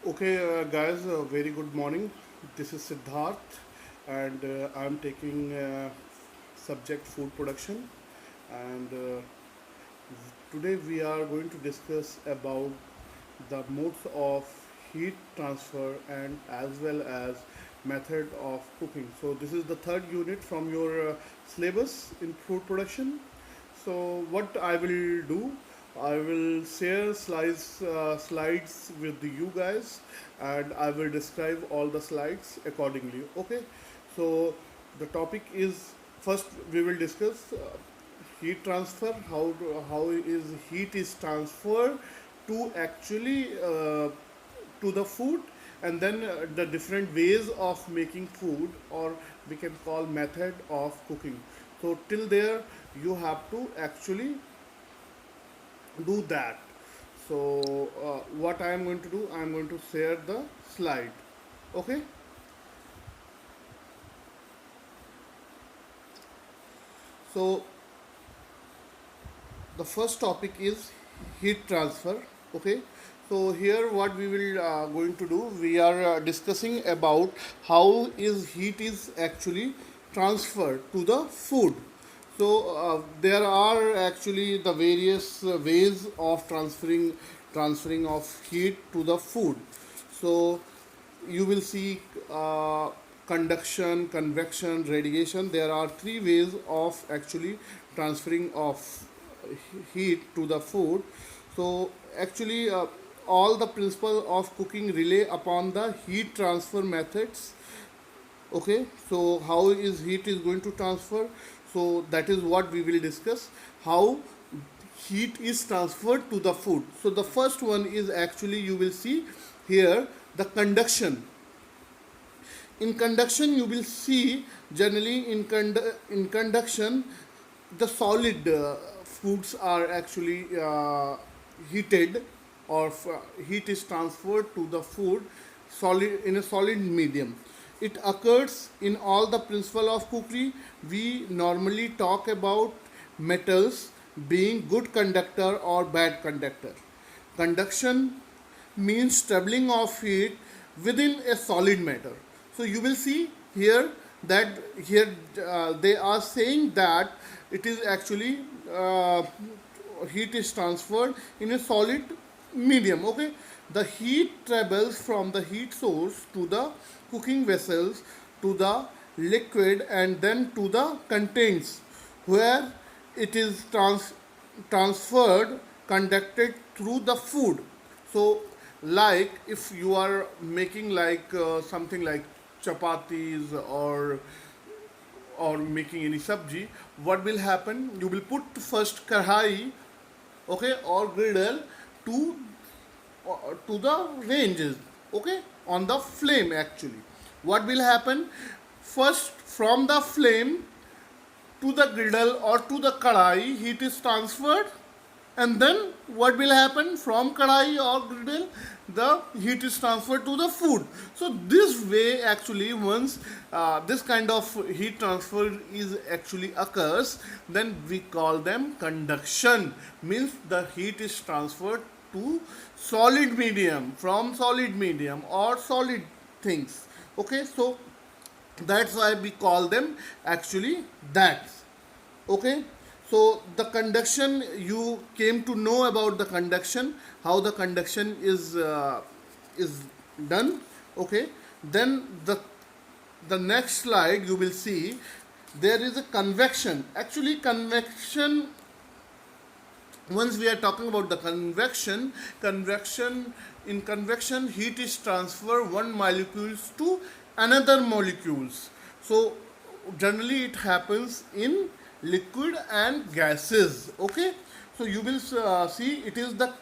Okay, guys, very good morning. This is Siddharth, and I'm taking subject food production. And today we are going to discuss about the modes of heat transfer and as well as method of cooking. So this is the third unit from your syllabus in food production. So what I will do, I will share slides with you guys, and I will describe all the slides accordingly. Okay. So the topic is, first we will discuss heat transfer. How is heat is transferred to actually to the food, and then the different ways of making food, or we can call method of cooking. So till there you have to actually do that. So what I am going to do, I am going to share the slide. Okay. So the first topic is heat transfer. Okay. So here what we will going to do, we are discussing about how is heat is actually transferred to the food. So there are actually the various ways of transferring of heat to the food. So you will see conduction, convection, radiation. There are three ways of actually transferring of heat to the food. So actually all the principle of cooking rely upon the heat transfer methods. Okay, so how is heat is going to transfer? So that is what we will discuss, how heat is transferred to the food. So the first one is actually, you will see here, the conduction. In conduction you will see, generally in conduction, the solid foods are actually heated, or heat is transferred to the food solid, in a solid medium. It occurs in all the principle of cookery. We normally talk about metals being good conductor or bad conductor. Conduction means traveling of heat within a solid matter. So you will see here that here they are saying that it is actually heat is transferred in a solid medium. Okay, the heat travels from the heat source to the cooking vessels, to the liquid, and then to the containers where it is transferred, conducted through the food. So like if you are making like something like chapatis, or making any sabji, what will happen, you will put first kahai, okay, or griddle to to the ranges, okay, on the flame. Actually what will happen, first from the flame to the griddle or to the kadai, heat is transferred, and then what will happen, from kadai or griddle the heat is transferred to the food. So this way actually, once this kind of heat transfer is actually occurs, then we call them conduction. Means the heat is transferred to solid medium, from solid medium or solid things. Okay, so that's why we call them actually that. Okay, so the conduction, you came to know about the conduction, how the conduction is done. Okay, then the next slide you will see, there is a convection. Actually convection, once we are talking about the convection, in convection heat is transferred one molecules to another molecules. So generally it happens in liquid and gases. Okay, so you will see it is the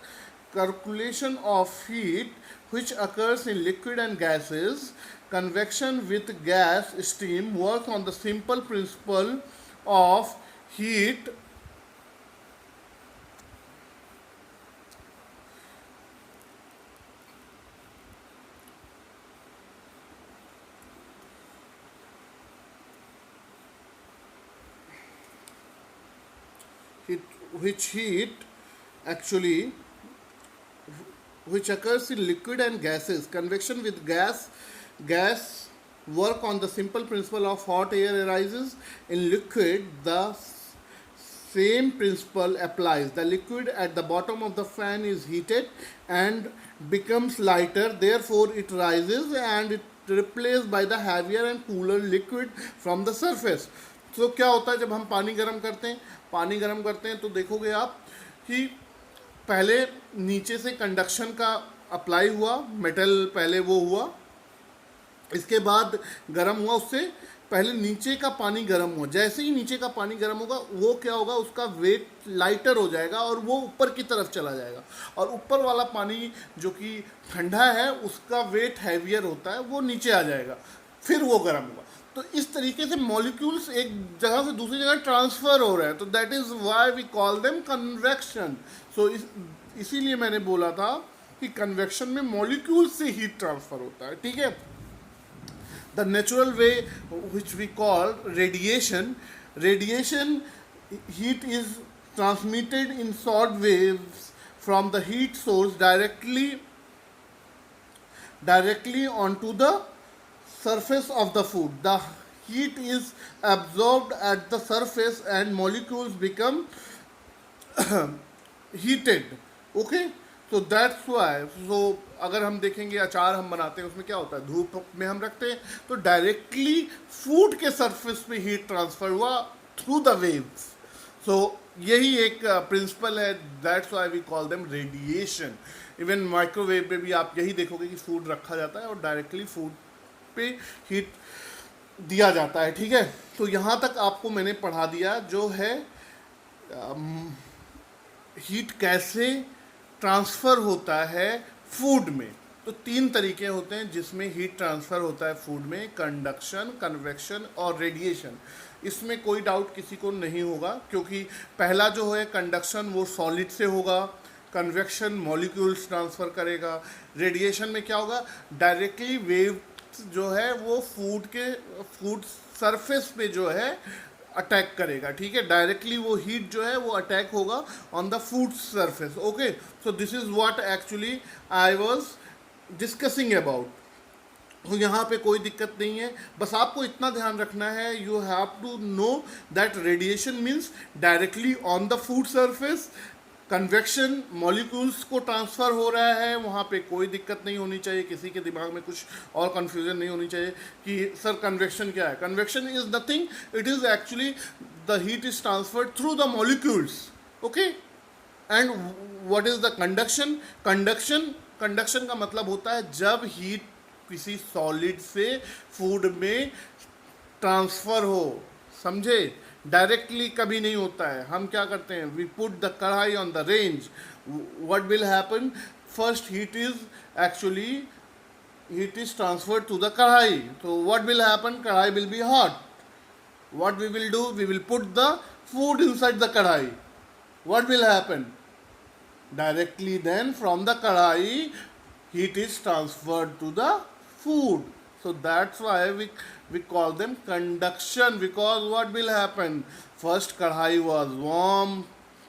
circulation of heat which occurs in liquid and gases. Convection with gas stream works on the simple principle of heat heat which heat actually which occurs in liquid and gases. Convection with gas work on the simple principle of hot air arises. In liquid, the same principle applies. The liquid at the bottom of the fan is heated and becomes lighter, therefore it rises and it replaced by the heavier and cooler liquid from the surface. तो क्या होता है जब हम पानी गर्म करते हैं तो देखोगे आप कि पहले नीचे से कंडक्शन का अप्लाई हुआ, मेटल पहले वो हुआ, इसके बाद गर्म हुआ, उससे पहले नीचे का पानी गर्म हुआ। जैसे ही नीचे का पानी गर्म होगा वो क्या होगा, उसका वेट लाइटर हो जाएगा और वो ऊपर की तरफ चला जाएगा, और ऊपर वाला पानी जो कि ठंडा है उसका वेट हैवियर होता है, वो नीचे आ जाएगा, फिर वो गर्म होगा। तो इस तरीके से मॉलिक्यूल्स एक जगह से दूसरी जगह ट्रांसफ़र हो रहे हैं, तो that is why we call them convection. So इसीलिए मैंने बोला था कि कन्वेक्शन में मॉलिक्यूल से हीट ट्रांसफ़र होता है, ठीक है। The natural way which we call radiation, heat is transmitted in short waves from the heat source directly onto the surface of the food. The heat is absorbed at the surface and molecules become heated. Okay, so that's why, so अगर हम देखेंगे अचार हम बनाते हैं उसमें क्या होता है, धूप में हम रखते हैं तो डायरेक्टली फूड के सरफेस पे हीट ट्रांसफर हुआ थ्रू द वेव्स। सो यही एक प्रिंसिपल है, that's why we call them radiation. Even microwave में भी आप यही देखोगे कि फूड रखा जाता है और डायरेक्टली फूड पे हीट दिया जाता है, ठीक है। तो यहाँ तक आपको मैंने पढ़ा दिया जो है हीट कैसे ट्रांसफ़र होता है फूड में। तो 3 तरीके होते हैं जिसमें हीट ट्रांसफ़र होता है फूड में, कंडक्शन, कन्वेक्शन और रेडिएशन। इसमें कोई डाउट किसी को नहीं होगा, क्योंकि पहला जो है कंडक्शन वो सॉलिड से होगा, कन्वेक्शन मॉलिक्यूल्स ट्रांसफ़र करेगा, रेडिएशन में क्या होगा, डायरेक्टली वेव जो है वो फूड सरफेस पे जो है अटैक करेगा, ठीक है। डायरेक्टली वो हीट जो है वो अटैक होगा on the food surface. Okay, so this is what actually I was discussing about. तो यहाँ पे कोई दिक्कत नहीं है, बस आपको इतना ध्यान रखना है, you have to know that radiation means directly on the food surface, convection molecules को ट्रांसफ़र हो रहा है, वहाँ पे कोई दिक्कत नहीं होनी चाहिए, किसी के दिमाग में कुछ और कन्फ्यूजन नहीं होनी चाहिए कि सर कन्वेक्शन क्या है। Convection is nothing, it is actually the heat is transferred through the molecules. Okay, and what is the conduction? Conduction का मतलब होता है जब हीट किसी सॉलिड से फूड में ट्रांसफ़र हो, समझे। डायरेक्टली कभी नहीं होता है। हम क्या करते हैं, we put the kadai on the range, what will happen, first heat is transferred to the kadai, तो what will happen, kadai will be hot, what we will do, we will put the food inside the kadai, what will happen, directly then from the kadai heat is transferred to the food. So that's why we call them conduction, because what will happen, first kadai was warm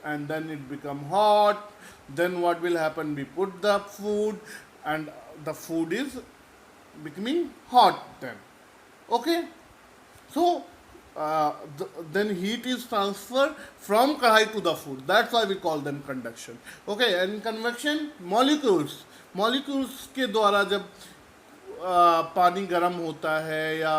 and then it become hot, then what will happen, we put the food and the food is becoming hot then. Okay, so then heat is transferred from kadai to the food, that's why we call them conduction. Okay, and convection, molecules के द्वारा जब पानी गर्म होता है या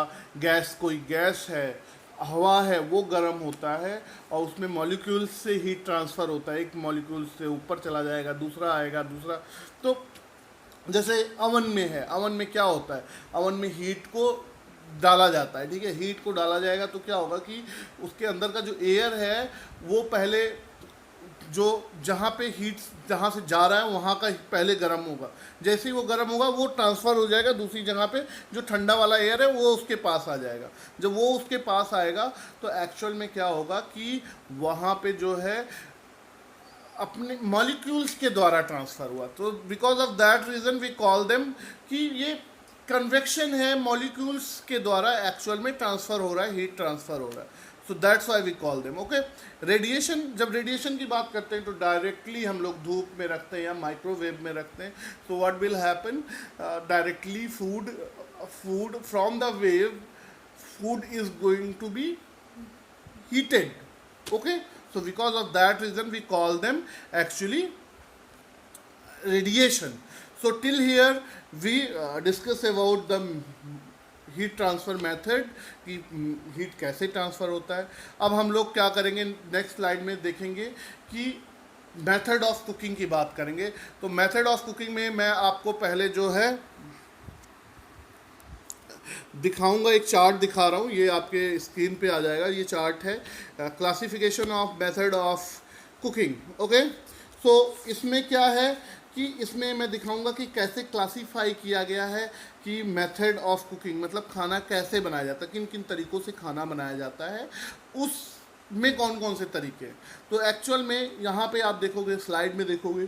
कोई gas है, हवा है, वो गर्म होता है और उसमें मॉलिक्यूल्स से हीट ट्रांसफ़र होता है, एक मॉलिक्यूल से ऊपर चला जाएगा, दूसरा आएगा, दूसरा। तो जैसे अवन में है, अवन में क्या होता है, अवन में हीट को डाला जाता है, ठीक है। हीट को डाला जाएगा तो क्या होगा कि उसके अंदर का जो एयर है वो पहले जो जहाँ पे हीट जहाँ से जा रहा है वहाँ का पहले गर्म होगा, जैसे ही वो गर्म होगा वो ट्रांसफ़र हो जाएगा दूसरी जगह पे, जो ठंडा वाला एयर है वो उसके पास आ जाएगा। जब वो उसके पास आएगा तो एक्चुअल में क्या होगा कि वहाँ पे जो है अपने मॉलिक्यूल्स के द्वारा ट्रांसफ़र हुआ, तो because of that reason we call them कि ये कन्वेक्शन है, मॉलिक्यूल्स के द्वारा एक्चुअल में ट्रांसफ़र हो रहा है, हीट ट्रांसफ़र हो रहा है। So that's why we call them. Okay, radiation, जब रेडिएशन की बात करते हैं तो डायरेक्टली हम लोग धूप में रखते हैं या माइक्रोवेव में रखते हैं। So what will happen, directly food from the wave, food is going to be heated. Okay, so because of that reason we call them actually radiation. So till here we discuss about the heat transfer method कि heat कैसे transfer होता है। अब हम लोग क्या करेंगे, next slide में देखेंगे कि मेथड ऑफ कुकिंग की बात करेंगे। तो मेथड ऑफ कुकिंग में मैं आपको पहले जो है दिखाऊंगा, एक चार्ट दिखा रहा हूँ, ये आपके स्क्रीन पे आ जाएगा। ये चार्ट है classification of method of cooking. Okay, so इसमें क्या है कि इसमें मैं दिखाऊंगा कि कैसे क्लासीफाई किया गया है कि मेथड ऑफ कुकिंग मतलब खाना कैसे बनाया जाता है, किन किन तरीक़ों से खाना बनाया जाता है, उसमें कौन कौन से तरीके हैं। तो एक्चुअल में यहाँ पे आप देखोगे, स्लाइड में देखोगे,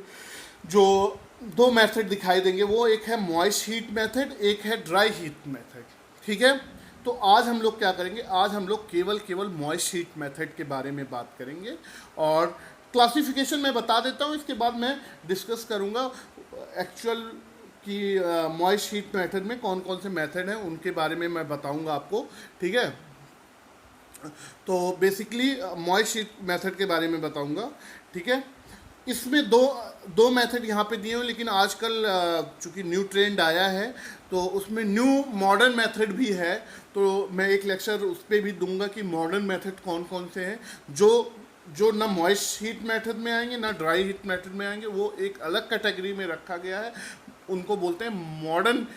जो दो मेथड दिखाई देंगे, वो एक है मॉइस्ट हीट मेथड, एक है ड्राई हीट मेथड। ठीक है, तो आज हम लोग क्या करेंगे, आज हम लोग केवल मॉइस्ट हीट मेथड के बारे में बात करेंगे और क्लासिफिकेशन मैं बता देता हूँ, इसके बाद मैं डिस्कस करूँगा एक्चुअल कि मॉइस्ट हीट मेथड में कौन कौन से मेथड हैं, उनके बारे में मैं बताऊँगा आपको। ठीक है, तो बेसिकली मॉइस्ट हीट मेथड के बारे में बताऊँगा। ठीक है, इसमें दो मेथड यहाँ पे दिए हुए, लेकिन आजकल चूँकि न्यू ट्रेंड आया है तो उसमें न्यू मॉडर्न मेथड भी है, तो मैं एक लेक्चर उस पर भी दूंगा कि मॉडर्न मेथड कौन कौन से हैं जो ना मॉइस्ट हीट मेथड में आएंगे ना ड्राई हीट मेथड में आएंगे, वो एक अलग कैटेगरी में रखा गया है, उनको बोलते हैं मॉडर्न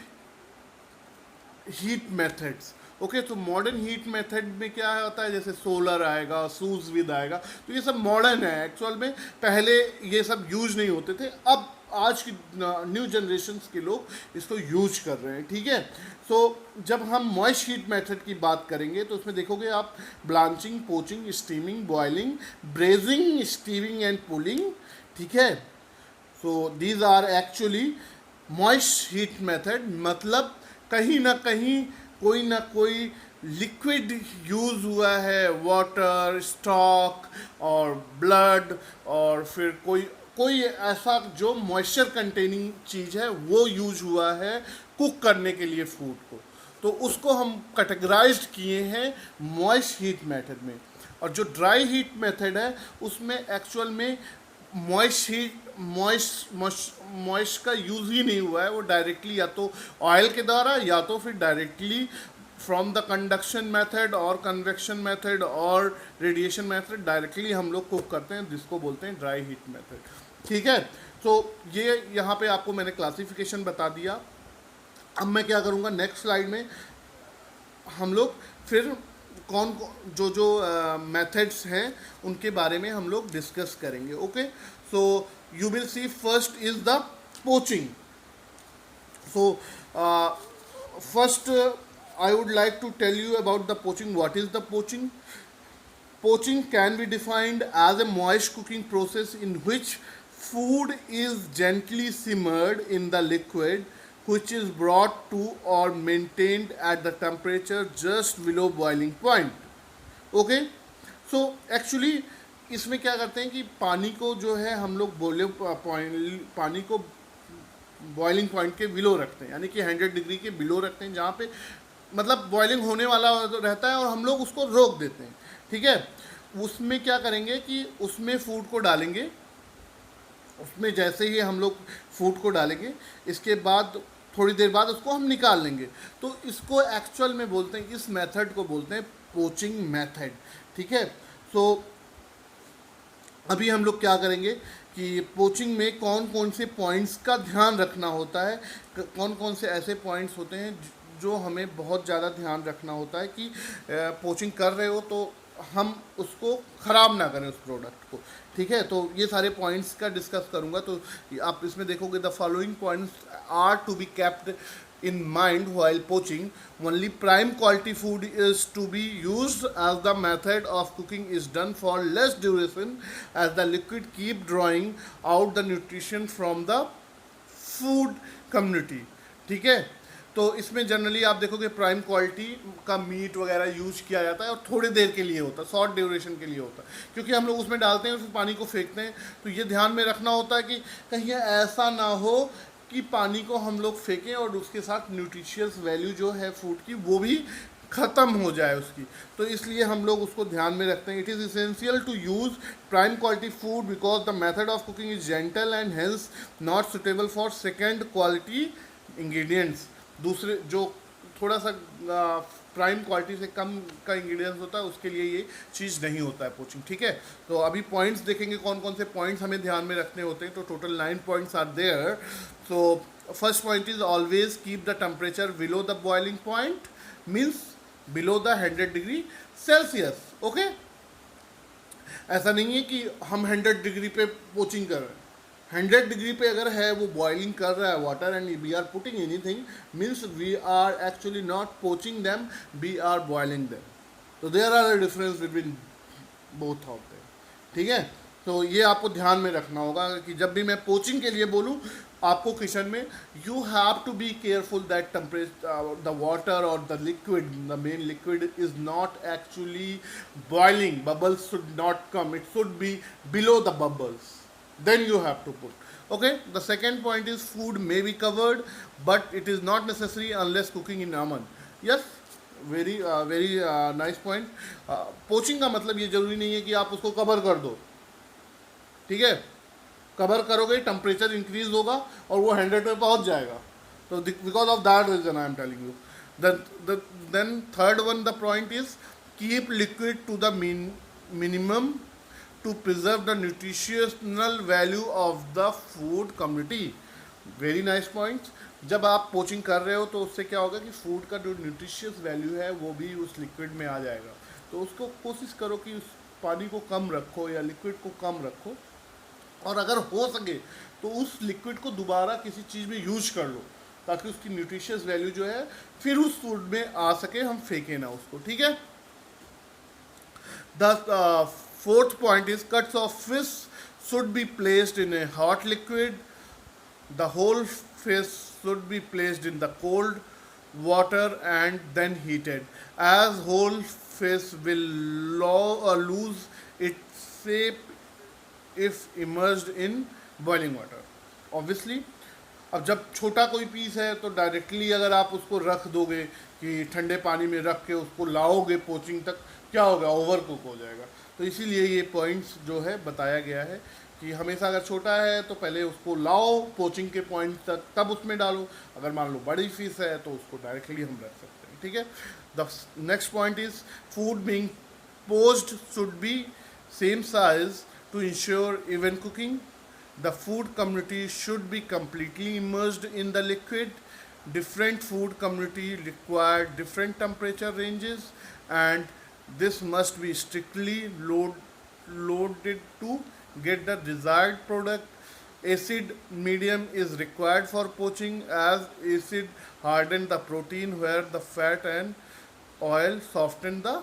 हीट मेथड्स। ओके, तो मॉडर्न हीट मेथड में क्या होता है, जैसे सोलर आएगा, सूज विद आएगा, तो ये सब मॉडर्न है। एक्चुअल में पहले ये सब यूज नहीं होते थे, अब आज की न्यू जनरेशन्स के लोग इसको यूज कर रहे हैं। ठीक है, सो जब हम मॉइस्ट हीट मेथड की बात करेंगे तो उसमें देखोगे आप blanching, poaching, steaming, boiling, braising, stewing and pulling. ठीक है, so these are actually moist heat method, मतलब कहीं ना कहीं कोई ना कोई लिक्विड यूज़ हुआ है, वाटर, स्टॉक और ब्लड, और फिर कोई ऐसा जो मॉइस्चर कंटेनिंग चीज़ है वो यूज हुआ है कुक करने के लिए फूड को, तो उसको हम कैटेगराइज्ड किए हैं मॉइस्ट हीट मेथड में। और जो ड्राई हीट मेथड है उसमें एक्चुअल में मॉइस्ट का यूज़ ही नहीं हुआ है, वो डायरेक्टली या तो ऑयल के द्वारा या तो फिर directly from the conduction method और कन्वेक्शन मेथड और रेडिएशन मेथड डायरेक्टली हम लोग कुक करते हैं, जिसको बोलते हैं ड्राई हीट मेथड। ठीक है, तो ये यहाँ पे आपको मैंने क्लासिफिकेशन बता दिया। अब मैं क्या करूँगा, नेक्स्ट स्लाइड में हम लोग फिर जो मेथड्स हैं उनके बारे में हम लोग डिस्कस करेंगे। Okay, so you will see first is the poaching. So first I would like to tell you about the poaching. What is the poaching? Poaching can be defined as a moist cooking process in which food is gently simmered in the liquid which is brought to or maintained at the temperature just below boiling point. Okay? So actually इसमें क्या करते हैं कि पानी को जो है हम लोग पानी को बॉइलिंग पॉइंट के बिलो रखते हैं, यानी कि 100 डिग्री के बिलो रखते हैं, जहाँ पे मतलब बॉइलिंग होने वाला रहता है और हम लोग उसको रोक देते हैं। ठीक है, उसमें क्या करेंगे कि उसमें फूड को डालेंगे, उसमें जैसे ही हम लोग फूड को डालेंगे इसके बाद थोड़ी देर बाद उसको हम निकाल लेंगे, तो इसको एक्चुअल में बोलते हैं, इस मेथड को बोलते हैं पोचिंग मेथड। ठीक है, सो अभी हम लोग क्या करेंगे कि पोचिंग में कौन कौन से पॉइंट्स का ध्यान रखना होता है, कौन कौन से ऐसे पॉइंट्स होते हैं जो हमें बहुत ज़्यादा ध्यान रखना होता है कि पोचिंग कर रहे हो तो हम उसको ख़राब ना करें उस प्रोडक्ट को। ठीक है, तो ये सारे पॉइंट्स का डिस्कस करूँगा, तो आप इसमें देखोगे the following points are to be kept in mind while poaching. Only prime quality food is to be used as the method of cooking is done for less duration as the liquid keep drawing out the nutrition from the food community. ठीक है, तो इसमें generally आप देखोगे prime quality का meet वगैरह use किया जाता है और थोड़ी देर के लिए होता है, शॉर्ट ड्यूरेशन के लिए होता है, क्योंकि हम लोग उसमें डालते हैं, उस पानी को फेंकते हैं। तो ये ध्यान में रखना होता है कि कहीं ऐसा ना हो कि पानी को हम लोग फेंकें और उसके साथ न्यूट्रिशियस वैल्यू जो है फूड की वो भी ख़त्म हो जाए उसकी। तो इसलिए हम लोग उसको ध्यान में रखते हैं। It is essential to use prime quality food because the method of cooking is gentle and hence not suitable for second quality ingredients. दूसरे जो थोड़ा सा प्राइम क्वालिटी से कम का इंग्रेडिएंट्स होता है उसके लिए ये चीज़ नहीं होता है पोचिंग। ठीक है, तो अभी पॉइंट्स देखेंगे कौन कौन से पॉइंट्स हमें ध्यान में रखने होते हैं। तो total 9 points are there. So first point is always keep the temperature below the boiling point, means below the 100 degree Celsius. Okay, ऐसा नहीं है कि हम 100 डिग्री पे पोचिंग कर रहे हैं। 100 डिग्री पे अगर है वो बॉइलिंग कर रहा है water and we are putting anything, means we are actually not poaching them, we are boiling them. तो there are a difference between both of them. ठीक है, तो ये आपको ध्यान में रखना होगा कि जब भी मैं पोचिंग के लिए बोलूँ आपको किचन में, you have to be careful that temperature the water और the liquid, the main liquid is not actually boiling, bubbles should not come, it should be below the bubbles, then you have to put. Okay, the second point is food may be covered but it is not necessary unless cooking in oven. Yes, very nice point. Poaching का मतलब ये जरूरी नहीं है कि आप उसको cover कर दो। ठीक है, कवर करोगे टेम्परेचर इंक्रीज होगा और वो 100 पे पहुंच जाएगा। तो because of that reason I am telling you. Then third one the point is keep liquid to the minimum to preserve the nutritional value of the food community. Very nice points. जब आप poaching कर रहे हो तो उससे क्या होगा कि फूड का जो न्यूट्रिशियस वैल्यू है वो भी उस लिक्विड में आ जाएगा। तो उसको कोशिश करो कि उस पानी को कम रखो या लिक्विड को कम रखो, और अगर हो सके तो उस लिक्विड को दोबारा किसी चीज़ में यूज कर लो ताकि उसकी न्यूट्रिशियस वैल्यू जो है फिर उस फूड में आ सके, हम फेंके ना उसको। ठीक है, the fourth point is cuts of fish should be placed in a hot liquid. The whole fish should be placed in the cold water and then heated, as whole fish will lose its shape if immersed in boiling water. Obviously, अब जब छोटा कोई piece है तो directly अगर आप उसको रख दोगे कि ठंडे पानी में रख के उसको लाओगे पोचिंग तक, क्या होगा, ओवर कुक हो जाएगा। तो इसीलिए ये पॉइंट्स जो है बताया गया है कि हमेशा अगर छोटा है तो पहले उसको लाओ पोचिंग के पॉइंट तक, तब उसमें डालो। अगर मान लो बड़ी फिश है तो उसको डायरेक्टली हम रख सकते हैं। ठीक है, the next point is food being poached should be same size to ensure even cooking. The food community should be completely immersed in the liquid. Different food community require different temperature ranges and this must be strictly loaded to get the desired product. Acid medium is required for poaching as acid harden the protein where the fat and oil soften the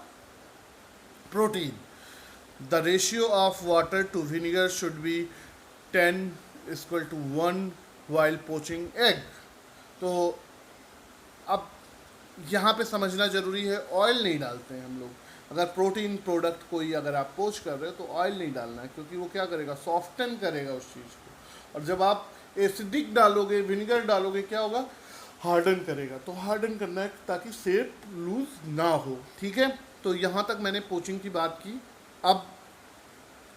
protein. The ratio of water to vinegar should be 10 is equal to 1 while poaching egg. तो अब यहाँ पे समझना ज़रूरी है, oil नहीं डालते हैं हम लोग। अगर प्रोटीन प्रोडक्ट कोई अगर आप पोच कर रहे हो तो ऑयल नहीं डालना है, क्योंकि वो क्या करेगा, सॉफ्टन करेगा उस चीज़ को। और जब आप एसिडिक डालोगे, विनेगर डालोगे, क्या होगा, हार्डन करेगा। तो हार्डन करना है ताकि शेप लूज ना हो। ठीक है, तो यहाँ तक मैंने पोचिंग की बात की। अब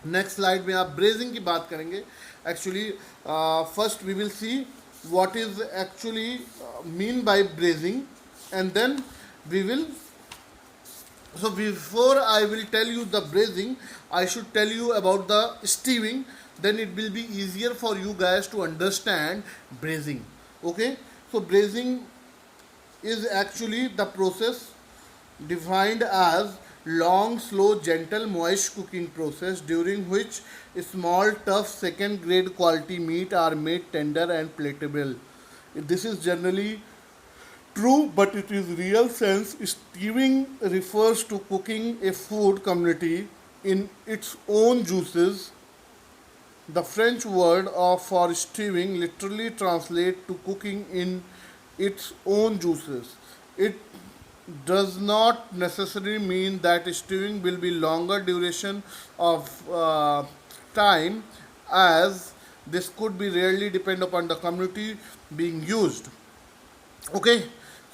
नेक्स्ट स्लाइड में आप ब्रेजिंग की बात करेंगे। Actually first we will see what is actually mean by braising and then we will, so before I will tell you the braising, I should tell you about the stewing, then it will be easier for you guys to understand braising. Okay, so braising is actually the process defined as long, slow, gentle, moist cooking process during which small, tough, second grade quality meat are made tender and palatable. This is generally true, but it is real sense. Stewing refers to cooking a food community in its own juices. The French word for stewing literally translates to cooking in its own juices. It does not necessarily mean that stewing will be longer duration of time, as this could be rarely depend upon the community being used. Okay,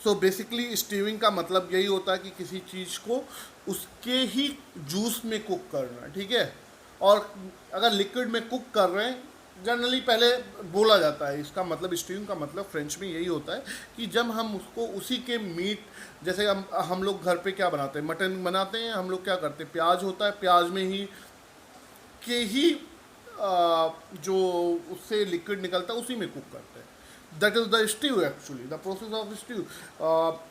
so basically stewing का मतलब यही होता है कि किसी चीज़ को उसके ही juice में कुक करना, ठीक है। और अगर लिक्विड में कुक कर रहे हैं, जनरली पहले बोला जाता है, इसका मतलब स्टीविंग का मतलब फ्रेंच में यही होता है कि जब हम उसको उसी के मीट, जैसे हम लोग घर पे क्या बनाते हैं, मटन बनाते हैं, हम लोग क्या करते हैं, प्याज होता है, प्याज में ही के ही जो उससे लिक्विड निकलता है उसी में कुक करते हैं। That is the stew, actually the process of stew.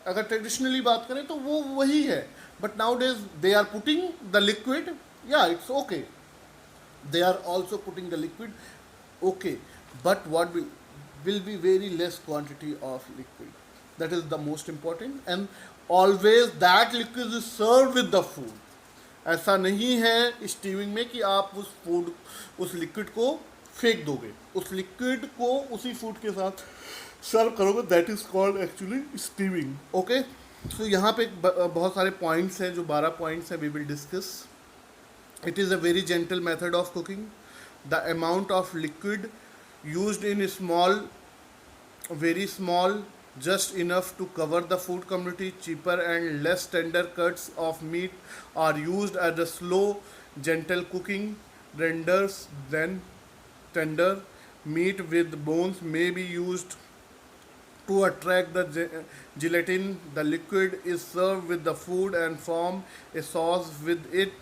अगर ट्रेडिशनली बात करें तो वो वही है, but nowadays they are putting the liquid, या it's okay, they are also putting the liquid, okay, but what will be very less quantity of liquid. That is the most important, and always that liquid is served with the food. ऐसा नहीं है स्टीविंग में कि आप उस liquid को फेंक दोगे, उस लिक्विड को उसी फूड के साथ सर्व करोगे, that is called actually stewing. Okay, so यहाँ पे बहुत सारे पॉइंट्स हैं, जो 12 पॉइंट्स हैं, we will discuss. It is a very gentle method of cooking. The amount of liquid used in small, very small, just enough to cover the food community. Cheaper and less tender cuts of meat are used as the slow, gentle cooking renders then tender. Meat with bones may be used to attract the gelatin. The liquid is served with the food and form a sauce with it.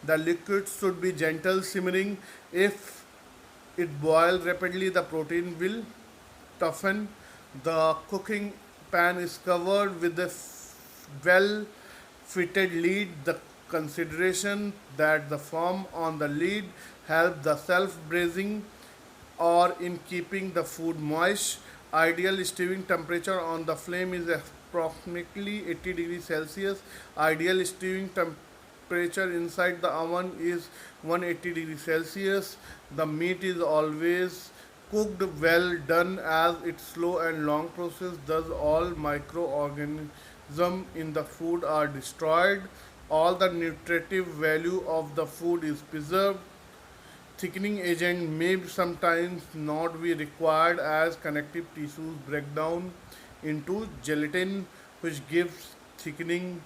The liquid should be gentle simmering. If it boils rapidly, the protein will toughen. The cooking pan is covered with a well fitted lid. The consideration that the foam on the lid helps the self braising or in keeping the food moist. Ideal stewing temperature on the flame is approximately 80 degrees Celsius. Ideal stewing temperature inside the oven is 180 degrees Celsius. The meat is always cooked well done, as its slow and long process thus all microorganisms in the food are destroyed. All the nutritive value of the food is preserved. Thickening agent may sometimes not be required, as connective tissues break down into gelatin, which gives thickening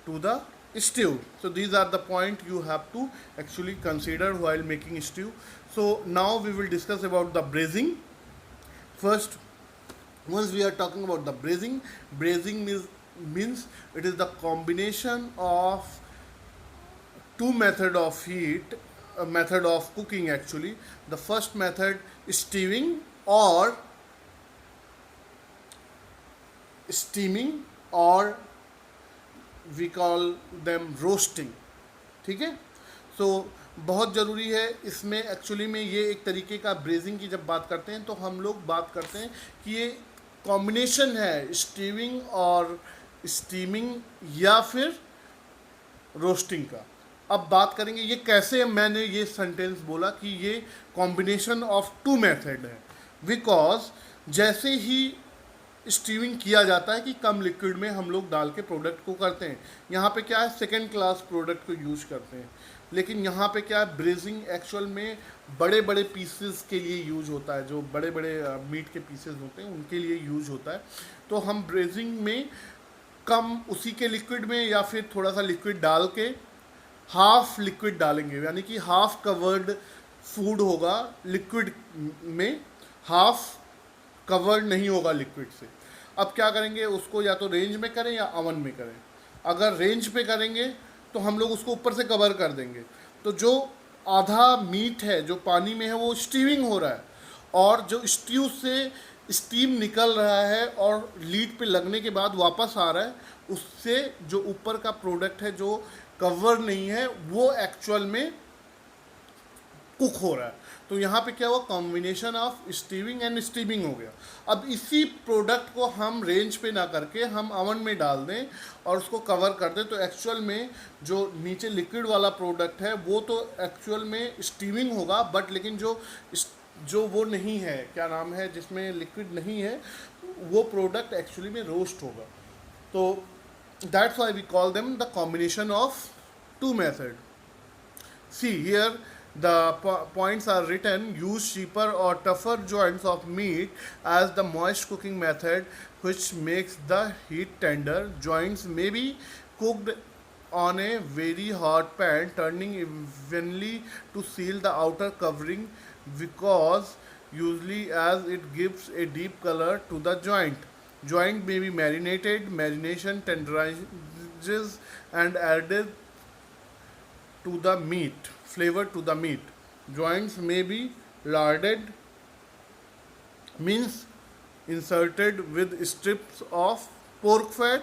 to the stew. So these are the point you have to actually consider while making stew. So now we will discuss about the braising. First, once we are talking about the braising, means it is the combination of two method of heat, a method of cooking actually. The first method is stewing or steaming, or we call them roasting, ठीक है। सो बहुत ज़रूरी है इसमें actually में, ये एक तरीके का ब्रेजिंग की जब बात करते हैं तो हम लोग बात करते हैं कि ये कॉम्बिनेशन है स्टीविंग और स्टीमिंग या फिर रोस्टिंग का। अब बात करेंगे ये कैसे मैंने ये सेंटेंस बोला कि ये कॉम्बिनेशन ऑफ टू मेथड है, बिकॉज जैसे ही स्टीविंग किया जाता है कि कम लिक्विड में हम लोग डाल के प्रोडक्ट को करते हैं, यहाँ पे क्या है, सेकेंड क्लास प्रोडक्ट को यूज करते हैं। लेकिन यहाँ पे क्या है, ब्रेजिंग एक्चुअल में बड़े बड़े पीसेस के लिए यूज होता है, जो बड़े बड़े मीट के पीसेस होते हैं उनके लिए यूज होता है। तो हम ब्रेजिंग में कम उसी के लिक्विड में या फिर थोड़ा सा लिक्विड डाल के हाफ लिक्विड डालेंगे, यानी कि हाफ कवर्ड फूड होगा लिक्विड में, हाफ कवर्ड नहीं होगा लिक्विड से। अब क्या करेंगे, उसको या तो रेंज में करें या अवन में करें। अगर रेंज पे करेंगे तो हम लोग उसको ऊपर से कवर कर देंगे, तो जो आधा मीट है जो पानी में है वो स्टीविंग हो रहा है, और जो स्ट्यू से स्टीम निकल रहा है और लीड पे लगने के बाद वापस आ रहा है, उससे जो ऊपर का प्रोडक्ट है जो कवर नहीं है वो एक्चुअल में कुक हो रहा है। तो यहाँ पे क्या हुआ, कॉम्बिनेशन ऑफ स्टीविंग एंड स्टीमिंग हो गया। अब इसी प्रोडक्ट को हम रेंज पे ना करके हम अवन में डाल दें और उसको कवर कर दें, तो एक्चुअल में जो नीचे लिक्विड वाला प्रोडक्ट है वो तो एक्चुअल में स्टीमिंग होगा, बट लेकिन जो जो वो नहीं है, क्या नाम है, जिसमें लिक्विड नहीं है, वो प्रोडक्ट एक्चुअली में रोस्ट होगा. तो that's why we call them the combination of two method. See here, the points are written. Use cheaper or tougher joints of meat as the moist cooking method, which makes the heat tender. Joints may be cooked on a very hot pan, turning evenly to seal the outer covering, because usually as it gives a deep color to the joint. Joint may be marinated. Marination tenderizes and added to the meat, flavor to the meat. Joints may be larded, means inserted with strips of pork fat.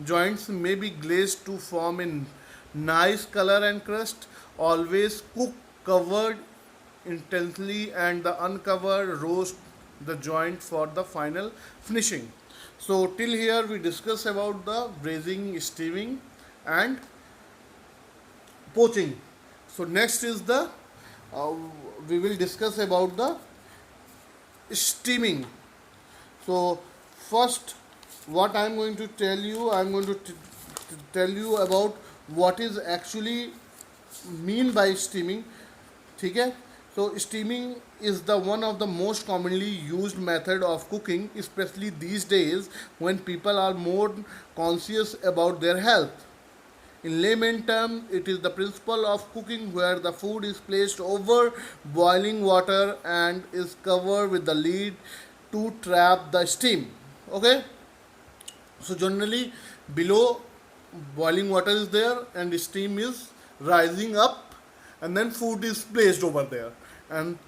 Joints may be glazed to form a nice color and crust. Always cook covered intensely, and the uncovered roast the joint for the final finishing. So till here we discuss about the braising, steaming, and poaching. So next is the uh, we will discuss about the steaming. So first, what I am going to tell you, I am going to tell you about what is actually mean by steaming. ठीक है. So steaming is the one of the most commonly used method of cooking, especially these days when people are more conscious about their health. In layman terms, it is the principle of cooking where the food is placed over boiling water and is covered with the lid to trap the steam. Okay? So generally below boiling water is there and steam is rising up, and then food is placed over there, and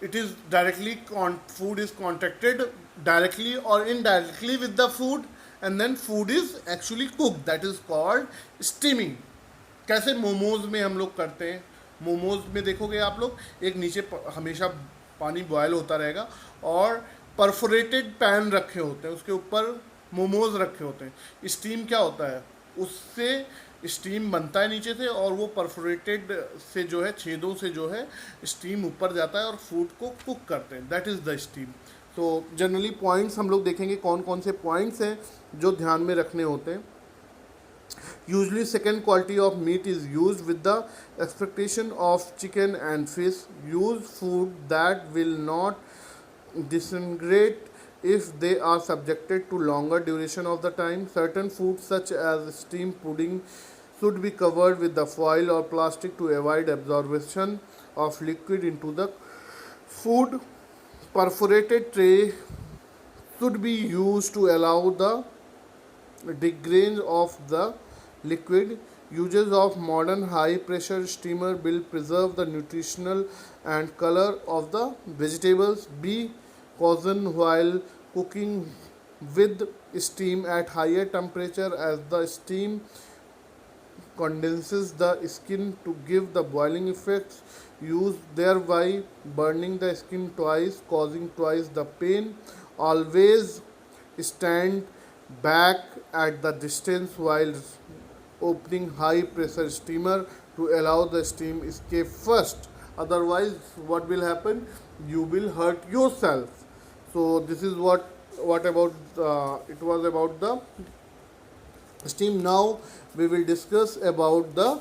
it is directly food is contacted directly or indirectly with the food, and then food is actually cooked. That is called steaming. कैसे मोमोज में हम लोग करते हैं, मोमोज में देखोगे आप लोग, एक नीचे हमेशा पानी बॉयल होता रहेगा और परफोरेटेड पैन रखे होते हैं, उसके ऊपर मोमोज रखे होते हैं. स्टीम क्या होता है, उससे स्टीम बनता है नीचे से, और वो परफोरेटेड से जो है, छेदों से जो है स्टीम ऊपर जाता है और फूड को कुक करते हैं. That is the steam. तो जनरली पॉइंट्स हम लोग देखेंगे कौन कौन से पॉइंट्स हैं जो ध्यान में रखने होते हैं. Usually second quality of meat is used with the expectation of chicken and fish. Use food that will not disintegrate if they are subjected to longer duration of the time. Certain foods such as steamed pudding should be covered with the foil or plastic to avoid absorption of liquid into the food. Perforated tray should be used to allow the degrade of the liquid. Uses of modern high pressure steamer will preserve the nutritional and color of the vegetables. Be caution while cooking with steam at higher temperature, as the steam condenses the skin to give the boiling effects. Use thereby burning the skin twice, causing twice the pain. Always stand back at the distance while opening high pressure steamer to allow the steam escape first. Otherwise, what will happen? You will hurt yourself. So this is what about it was about the steam. Now we will discuss about the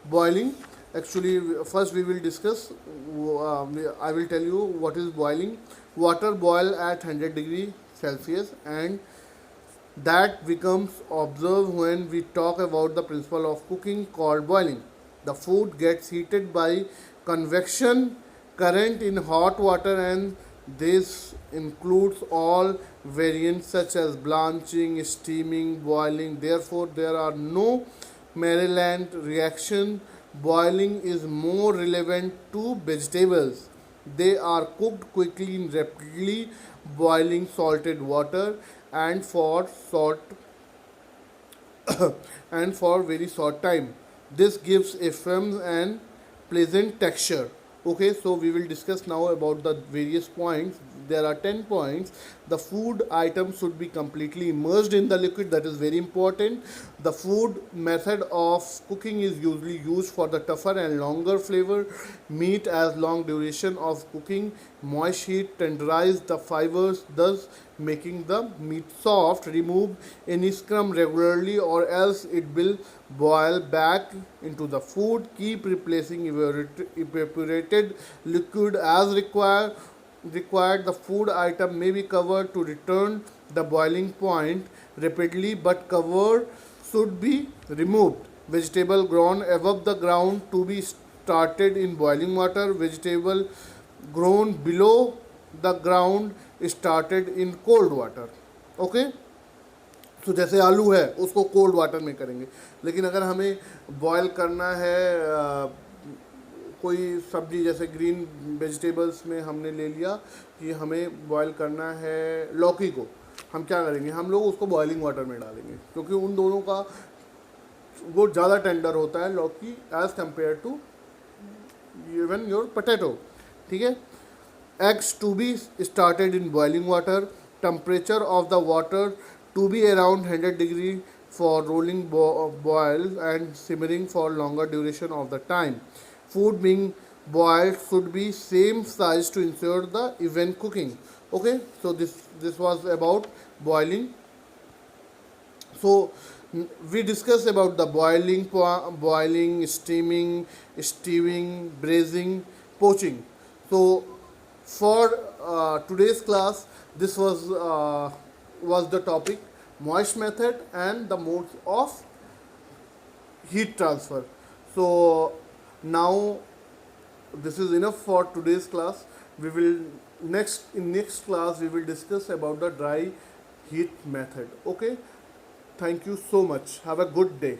boiling. Actually, first we will discuss. I will tell you what is boiling. Water boil at 100 degree Celsius, and that becomes observed when we talk about the principle of cooking called boiling. The food gets heated by convection current in hot water, and this includes all variants such as blanching, steaming, boiling. Therefore, there are no Maryland reaction. Boiling is more relevant to vegetables. They are cooked quickly in rapidly boiling salted water and for short and for very short time. This gives a firm and pleasant texture. Okay, so we will discuss now about the various points there are 10 points. The food item should be completely immersed in the liquid, that is very important. The food method of cooking is usually used for the tougher and longer flavor meat, as long duration of cooking moist heat tenderize the fibers, thus making the meat soft. Remove any scrum regularly or else it will boil back into the food. Keep replacing evaporated liquid as required. The food item may be covered to return the boiling point rapidly, but cover should be removed. Vegetable grown above the ground to be started in boiling water. Vegetable grown below the ground started in cold water. Okay, तो जैसे आलू है उसको cold water में करेंगे, लेकिन अगर हमें बॉयल करना है कोई सब्जी, जैसे ग्रीन वेजिटेबल्स में हमने ले लिया कि हमें बॉयल करना है लौकी को, हम क्या करेंगे, हम लोग उसको बॉइलिंग वाटर में डालेंगे, क्योंकि उन दोनों का वो ज़्यादा टेंडर होता है लौकी as compare to even your potato. ठीक है. Eggs to be started in boiling water. Temperature of the water to be around 100 degree for rolling boil and simmering for longer duration of the time. Food being boiled should be same size to ensure the even cooking. Okay, so this was about boiling. So we discussed about the boiling, steaming, stewing, braising, poaching. So for today's class, this was the topic, moist method and the modes of heat transfer. So now this is enough for today's class. We will next class we will discuss about the dry heat method. Okay, thank you so much. Have a good day.